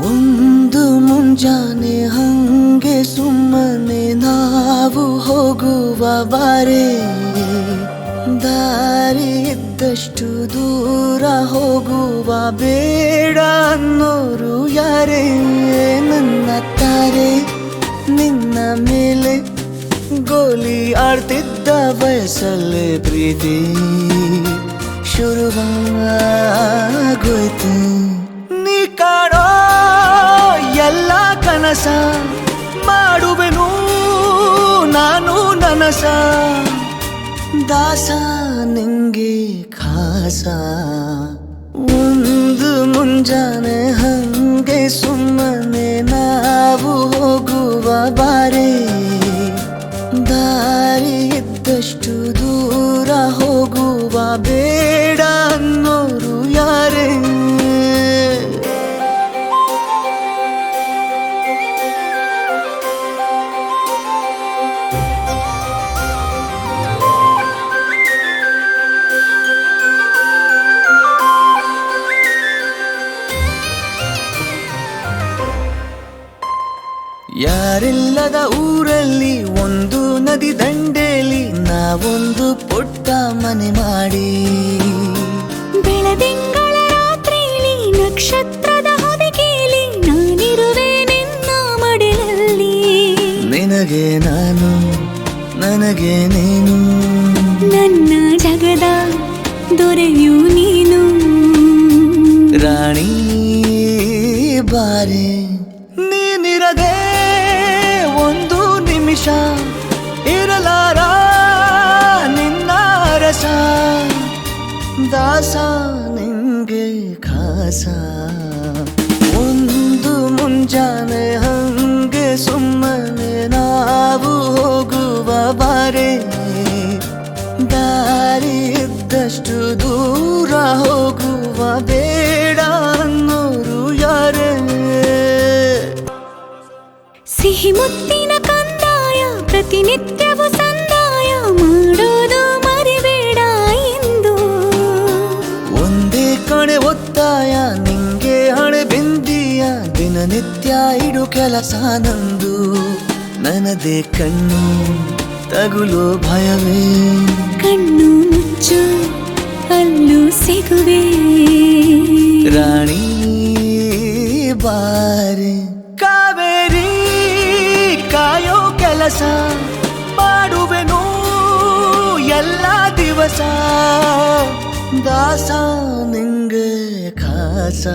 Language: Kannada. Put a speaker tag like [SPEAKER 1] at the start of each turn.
[SPEAKER 1] ಒಂದು ಮುಂಜಾನೆ ಹಂಗೆ ಸುಮ್ಮನೆ ನಾವು ಹೋಗುವ ಬಾರೆ, ದಾರಿ ಇದ್ದಷ್ಟು ದೂರ ಹೋಗುವ ಬೇಡ ಅನ್ನೋರು ಯಾರೇ. ನನ್ನ ತಾರೆ ನಿನ್ನ ಮೇಲೆ ಗೋಲಿ ಆಡ್ತಿದ್ದ ವಯಸ್ಸಲ್ಲೇ ಪ್ರೀತಿ ಶುರುವಾಗೋಯ್ತು. ನೀ ಕಾಣೋ ಎಲ್ಲ ಕನಸ ಮಾಡುವೆನು ನಾನು ನನಸ, ದಾಸ ನಿಂಗೆ ಖಾಸ. ಒಂದು ಮುಂಜಾನೆ ಹಂಗೆ ಸುಮ್ಮನೆ ನಾವು ಹೋಗುವ ಬಾರೆ, ದಾರಿ ಇದ್ದಷ್ಟು ದೂರ ಹೋಗುವ ಬೇಡ ಅನ್ನೋರು ಯಾರೇ. ಯಾರಿಲ್ಲದ ಊರಲ್ಲಿ ಒಂದು ನದಿ ದಂಡೆಯಲ್ಲಿ ನಾವೊಂದು ಪುಟ್ಟ ಮನೆ ಮಾಡಿ,
[SPEAKER 2] ಬೆಳದಿಂಗಳ ರಾತ್ರಿಲಿ ನಕ್ಷತ್ರದ ಹೊದಿಕೆಯಲ್ಲಿ ನಾನಿರುವೆ ನಿನ್ನ ಮಡಿಲಲ್ಲಿ.
[SPEAKER 1] ನಿನಗೆ ನಾನು ನನಗೆ ನೀನು,
[SPEAKER 2] ನನ್ನ ಜಗದ ದೊರೆಯು ನೀನು.
[SPEAKER 1] ರಾಣಿ ಬಾರೆ, ನೀನಿರದೆ ಒಂದು ನಿಮಿಷ ಇರಲಾರ ನಿನ್ನ ರಸ, ದಾಸ ನಿಂಗೆ ಖಾಸ. ಒಂದು ಮುಂಜಾನೆ ಹಂಗೆ ಸುಮ್ಮನೆ ನಾವು ಹೋಗುವ ಬಾರೆ, ದಾರಿ ಇದ್ದಷ್ಟು ದೂರ ಹೋಗುವ ಬೇಡ ಅನ್ನೋರು ಯಾರೇ.
[SPEAKER 2] ಸಿಹಿ ಮುತ್ತಿನ ಕಂದಾಯ ಪ್ರತಿನಿತ್ಯವೂ ಸಂದಾಯ ಮಾಡೋದು ಮರಿಬೇಡ ಎಂದು.
[SPEAKER 1] ಒಂದೇ ಕಣೆ ಒತ್ತಾಯ ನಿಂಗೆ ಹಣೆ ಬಿಂದಿಯ, ದಿನನಿತ್ಯ ಇಡು ಕೆಲಸ ನಂದು. ನನ್ನದೇ ಕಣ್ಣು ತಗುಲೋ ಭಯವೇ,
[SPEAKER 2] ಕಣ್ಣು ಮುಚ್ಚು ಅಲ್ಲೂ ಸಿಗುವೆ.
[SPEAKER 1] ರಾಣಿ ಬಾರೆ, ಕಾವೇರಿ ಕಾಯೋ ಕೆಲಸ ಮಾಡುವೆನು ಎಲ್ಲ ದಿವಸ, ದಾಸ ನಿಂಗೆ ಖಾಸ.